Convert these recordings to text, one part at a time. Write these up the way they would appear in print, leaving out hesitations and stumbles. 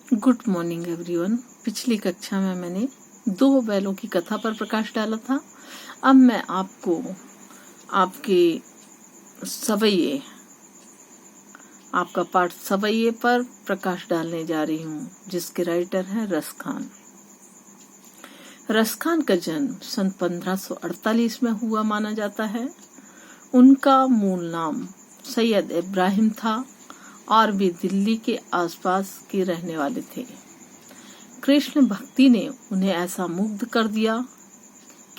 Good morning everyone. पिछली कक्षा में मैंने 2 बैलों की कथा पर प्रकाश डाला था। अब मैं आपको आपके सवैये, आपका पाठ सवैये पर प्रकाश डालने जा रही हूँ, जिसके राइटर हैं रस खान। रस खान का जन्म सन 1548 में हुआ माना जाता है। उनका मूल नाम सैयद इब्राहिम था और वे दिल्ली के आसपास के रहने वाले थे। कृष्ण भक्ति ने उन्हें ऐसा मुग्ध कर दिया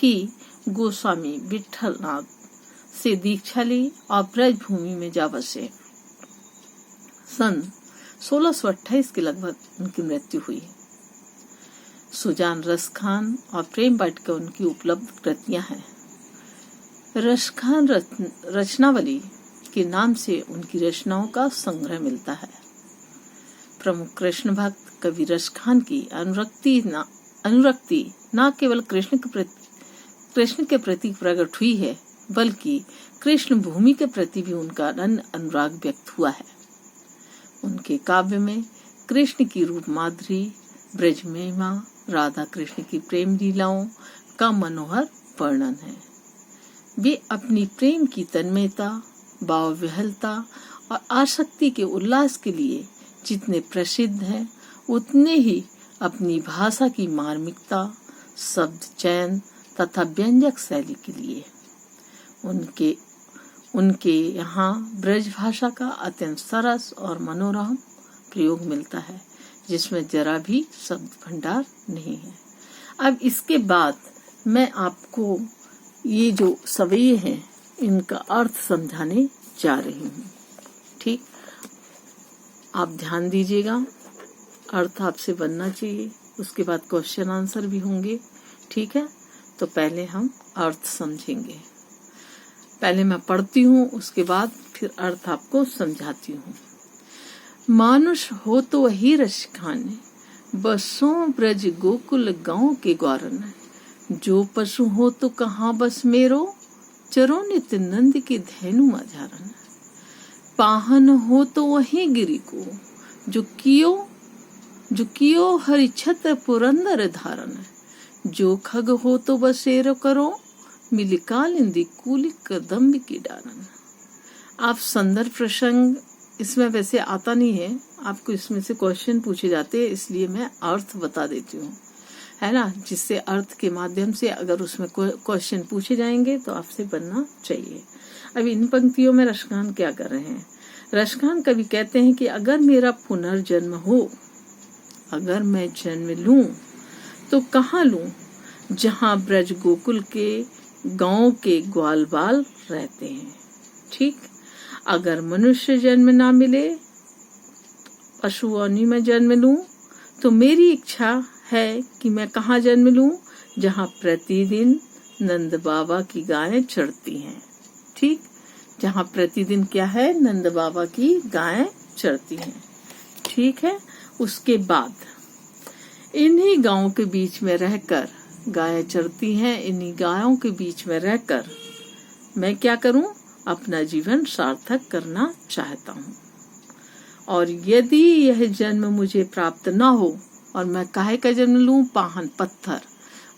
कि गोस्वामी विठलनाथ से दीक्षा ली और ब्रजभूमि में जा बसे। सन 1628 के लगभग उनकी मृत्यु हुई। सुजान रस खान और प्रेम वाटिका उनकी उपलब्ध कृतियां हैं। रस खान रचनावली के नाम से उनकी रचनाओं का संग्रह मिलता है। प्रमुख कृष्ण भक्त कवि रस खान की अनुरक्ति न केवल कृष्ण के प्रति प्रकट हुई है, बल्कि कृष्ण भूमि के प्रति भी उनका अनन्य अनुराग व्यक्त हुआ है। उनके काव्य में कृष्ण की रूप माधुरी, ब्रज महिमा, राधा कृष्ण की प्रेम लीलाओं का मनोहर वर्णन है। वे अपनी प्रेम की तन्मयता, भाव विहलता और आसक्ति के उल्लास के लिए जितने प्रसिद्ध हैं, उतने ही अपनी भाषा की मार्मिकता, शब्द चयन तथा व्यंजक शैली के लिए। उनके यहाँ ब्रज भाषा का अत्यंत सरस और मनोरम प्रयोग मिलता है, जिसमें जरा भी शब्द भंडार नहीं है। अब इसके बाद मैं आपको ये जो सवैये हैं, इनका अर्थ समझाने जा रही हूँ। ठीक, आप ध्यान दीजिएगा। अर्थ आपसे बनना चाहिए, उसके बाद क्वेश्चन आंसर भी होंगे। ठीक है, तो पहले हम अर्थ समझेंगे। पहले मैं पढ़ती हूँ, उसके बाद फिर अर्थ आपको समझाती हूँ। मानुष हो तो वही रस खान, बसों ब्रज गोकुल गांव के ग्वारन। जो पशु हो तो कहाँ बस मेरो, चरो नित्य नंद के धैनु माझारन। पाहन हो तो वही गिरी को, जो कियो हरि छत्र पुरंदर धारन। जो खग हो तो बसेरो करो, मिल कालिंदी कूलिक कदम्ब की डारन। आप संदर्भ प्रसंग इसमें वैसे आता नहीं है, आपको इसमें से क्वेश्चन पूछे जाते हैं, इसलिए मैं अर्थ बता देती हूँ, है ना, जिससे अर्थ के माध्यम से अगर उसमें क्वेश्चन पूछे जाएंगे तो आपसे बनना चाहिए। अब इन पंक्तियों में रस खान क्या कर रहे हैं? रस खान कवि कहते हैं कि अगर मेरा पुनर्जन्म हो, अगर मैं जन्म लूं तो कहाँ लूं? जहाँ ब्रज गोकुल के गांव के ग्वाल बाल रहते हैं। ठीक, अगर मनुष्य जन्म ना मिले, पशु योनि में जन्म लूं, तो मेरी इच्छा है कि मैं कहाँ जन्म लूं? जहाँ प्रतिदिन नंद बाबा की गायें चरती हैं। ठीक, जहाँ प्रतिदिन क्या है? नंद बाबा की गायें चरती हैं। ठीक है, उसके बाद इन्हीं गांवों के बीच में रहकर, गायें चरती हैं, इन्हीं गायों के बीच में रहकर मैं क्या करूं? अपना जीवन सार्थक करना चाहता हूं। और यदि यह जन्म मुझे प्राप्त न हो, और मैं काहे का जन्म लूं? पाहन, पत्थर।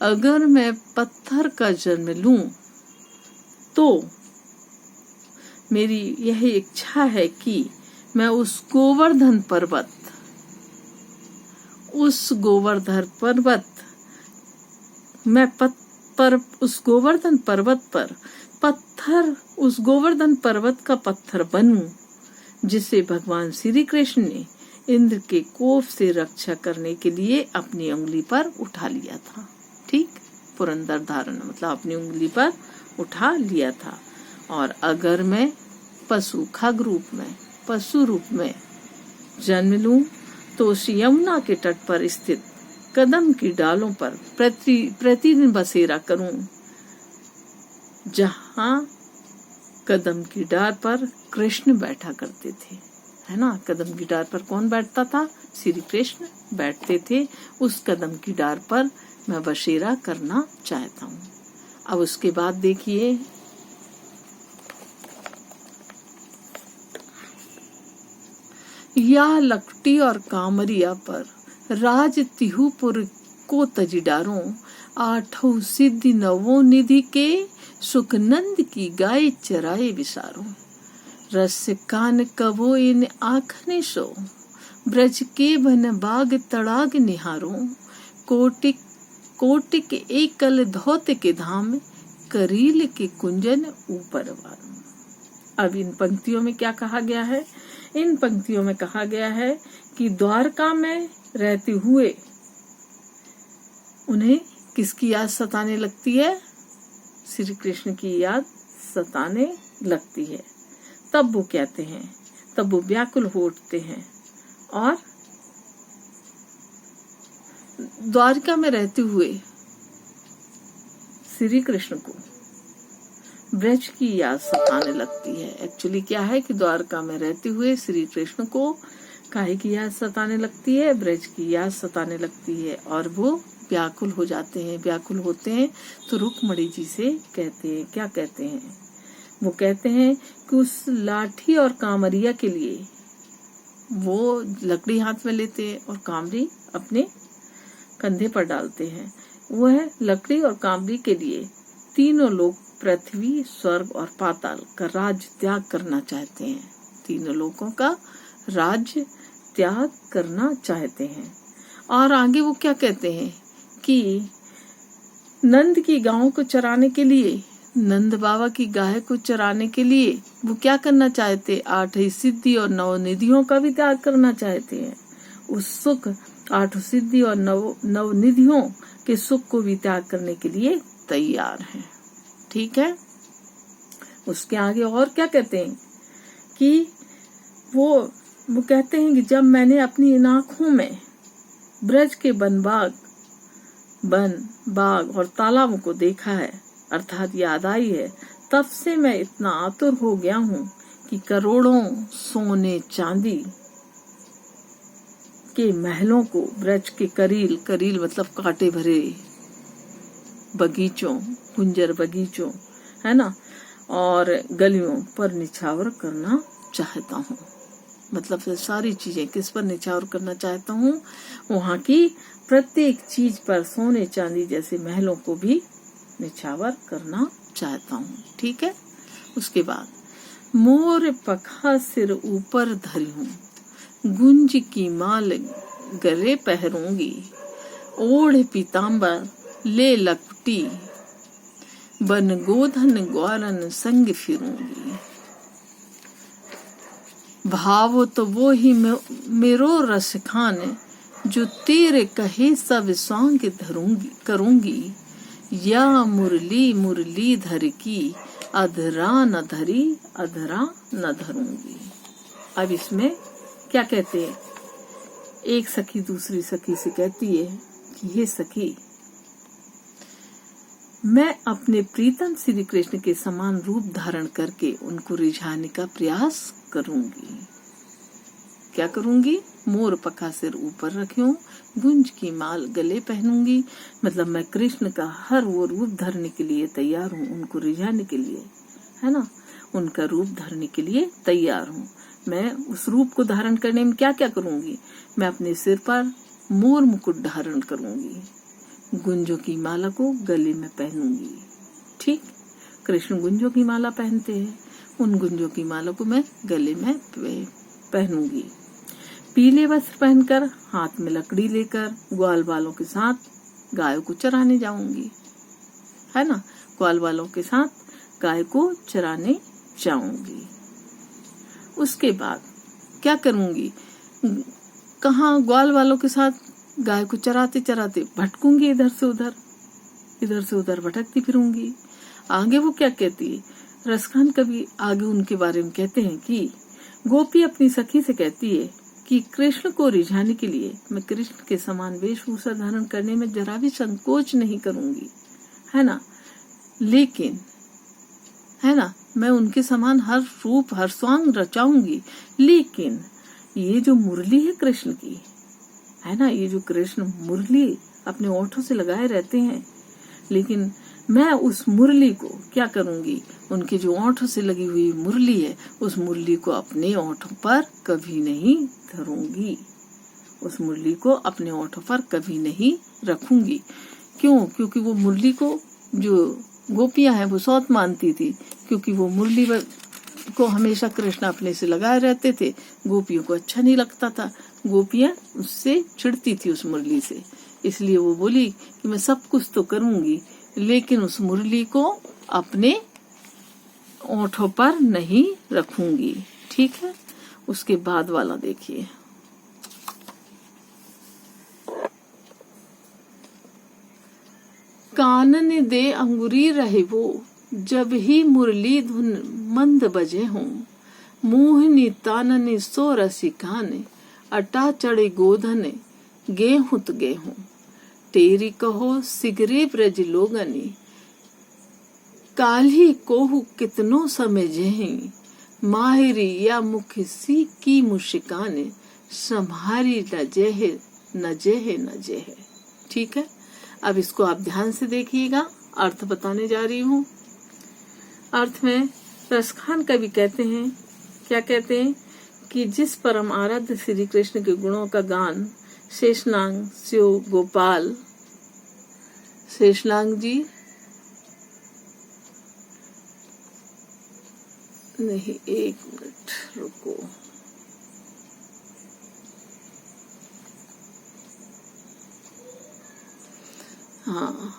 अगर मैं पत्थर का जन्म लूं तो मेरी यह इच्छा है कि मैं उस गोवर्धन पर्वत उस गोवर्धन पर्वत का पत्थर बनूं, जिसे भगवान श्री कृष्ण ने इंद्र के कोप से रक्षा करने के लिए अपनी उंगली पर उठा लिया था। ठीक, पुरंदर धारण मतलब अपनी उंगली पर उठा लिया था। और अगर मैं पशु रूप में जन्म लूं, तो उस यमुना के तट पर स्थित कदम की डालों पर प्रतिदिन बसेरा करूं, जहां कदम की डाल पर कृष्ण बैठा करते थे, है ना। कदम की डाल पर कौन बैठता था? श्री कृष्ण बैठते थे। उस कदम की डाल पर मैं बसेरा करना चाहता हूँ। अब उसके बाद देखिए, या लकटी और कामरिया पर राज तिहुपुर को तजिडारों, आठों सिद्धि नवों निधि के सुखनंद की गाय चराए विसारों। रस कान कबो इन आखने सो, ब्रज के बन बाग तड़ाग निहारों। कोटिक कोटिक एकल धौत के धाम, करील के कुंजन ऊपर वारों। अब इन पंक्तियों में क्या कहा गया है? इन पंक्तियों में कहा गया है कि द्वारका में रहते हुए उन्हें किसकी याद सताने लगती है? श्री कृष्ण की याद सताने लगती है। तब वो कहते हैं, तब वो व्याकुल हो उठते हैं और द्वारका में रहते हुए श्री कृष्ण को ब्रज की याद सताने लगती है। एक्चुअली क्या है कि द्वारका में रहते हुए श्री कृष्ण को काहे की याद सताने लगती है? ब्रज की याद सताने लगती है और वो व्याकुल हो जाते हैं। व्याकुल होते हैं तो रुक्मणी जी से कहते हैं, क्या कहते हैं? वो कहते हैं कि उस लाठी और कामरिया के लिए वो लकड़ी हाथ में लेते हैं और कामरी अपने कंधे पर डालते हैं। वह लकड़ी और कामरी के लिए तीनों लोग पृथ्वी, स्वर्ग और पाताल का राज्य त्याग करना चाहते हैं। तीनों लोगों का राज्य त्याग करना चाहते हैं। और आगे वो क्या कहते हैं कि नंद की गायों को चराने के लिए, नंद बाबा की गाय को चराने के लिए वो क्या करना चाहते? 8 सिद्धि और 9 निधियों का भी त्याग करना चाहते हैं। उस सुख 8 सिद्धि और 9 निधियों के सुख को भी त्याग करने के लिए तैयार हैं। ठीक है। उसके आगे और क्या कहते हैं कि वो कहते हैं कि जब मैंने अपनी इन आंखों में ब्रज के वन बाग और तालाबों को देखा है, अर्थात याद आई है, तब से मैं इतना आतुर हो गया हूँ कि करोड़ों सोने चांदी के महलों को ब्रज के करील मतलब कांटे भरे बगीचों, कुंजर बगीचों, है ना, और गलियों पर निछावर करना चाहता हूँ। मतलब सारी चीजें किस पर निछावर करना चाहता हूँ? वहाँ की प्रत्येक चीज पर सोने चांदी जैसे महलों को भी निछावर करना चाहता हूँ। ठीक है। उसके बाद मोर पखा सिर ऊपर धरी हूँ, गुंज की माल गले पहरूंगी, ओढ़ पीताम्बर ले लपटी, बन गोधन ग्वालन संग फिरूंगी। भावो तो वो ही मेरो रस खान, जो तेरे कहे सब सांग करूंगी, या मुरली मुरली धर की, अधरा न धरी अधरा न धरूंगी। अब इसमें क्या कहते हैं? एक सखी दूसरी सखी से कहती है कि हे सखी, मैं अपने प्रीतम श्री कृष्ण के समान रूप धारण करके उनको रिझाने का प्रयास करूंगी। क्या करूंगी? मोर पखा सिर ऊपर रखूं, गुंज की माल गले पहनूंगी। मतलब मैं कृष्ण का हर वो रूप धरने के लिए तैयार हूँ, उनको रिझाने के लिए, है ना, उनका रूप धरने के लिए तैयार हूँ। मैं उस रूप को धारण करने में क्या क्या करूंगी? मैं अपने सिर पर मोर मुकुट धारण करूंगी, गुंजों की माला को गले में पहनूंगी। ठीक, कृष्ण गुंजों की माला पहनते हैं, उन गुंजों की माला को मैं गले में पहनूंगी। पीले वस्त्र पहनकर, हाथ में लकड़ी लेकर ग्वाल वालों के साथ गायों को चराने जाऊंगी, है ना, ग्वाल वालों के साथ गाय को चराने जाऊंगी। उसके बाद क्या करूंगी? कहाँ ग्वाल वालों के साथ गाय को चराते चराते भटकूंगी, इधर से उधर भटकती फिरूंगी। आगे वो क्या कहती है? रसखान कवि आगे उनके बारे में कहते हैं कि गोपी अपनी सखी से कहती है कि कृष्ण को रिझाने के लिए मैं कृष्ण के समान वेशभूषा धारण करने में जरा भी संकोच नहीं करूंगी, है ना, लेकिन, है ना, मैं उनके समान हर रूप हर स्वांग रचाऊंगी। लेकिन ये जो मुरली है कृष्ण की, है ना, ये जो कृष्ण मुरली अपने ओठों से लगाए रहते हैं, लेकिन मैं उस मुरली को क्या करूंगी, उनके जो ओंठों से लगी हुई मुरली है, उस मुरली को अपने ओंठों पर कभी नहीं धरूंगी, उस मुरली को अपने ओंठों पर कभी नहीं रखूंगी। क्यों? क्योंकि वो मुरली को जो गोपियां हैं वो सौत मानती थी, क्योंकि वो मुरली को हमेशा कृष्ण अपने से लगाए रहते थे, गोपियों को अच्छा नहीं लगता था, गोपियां उससे चिढ़ती थी उस मुरली से। इसलिए वो बोली कि मैं सब कुछ तो करूंगी लेकिन उस मुरली को अपने ओंठों पर नहीं रखूंगी। ठीक है, उसके बाद वाला देखिए। कानन दे अंगुरी रहे वो, जब ही मुरली धुन मंद बजे हों, मोहनी तानने सो रसिकाने, अटा चढ़े गोधने गेहूं गेहूं, तेरी कहो सिगरे ब्रज लोगनी, काल्ही कोहु कितनो समय जेहि, माहिरी या मुख सी की मुशिकाने, संभारी न जेहे न जेहे न जेहे। ठीक है, अब इसको आप ध्यान से देखिएगा, अर्थ बताने जा रही हूँ। अर्थ में रसखान कवि कहते हैं, क्या कहते हैं कि जिस परम आराध्य श्री कृष्ण के गुणों का गान शेषनाग स्यो गोपाल, शेषनाग जी नहीं, एक मिनट रुको, हाँ,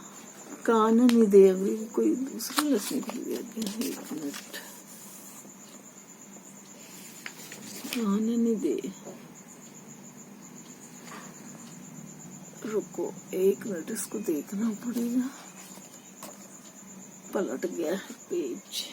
कानन देव, कोई दूसरा रस निकल गया, एक मिनट, कानन दे, रुको एक मिनट, इसको देखना पड़ेगा, पलट गया है पेज।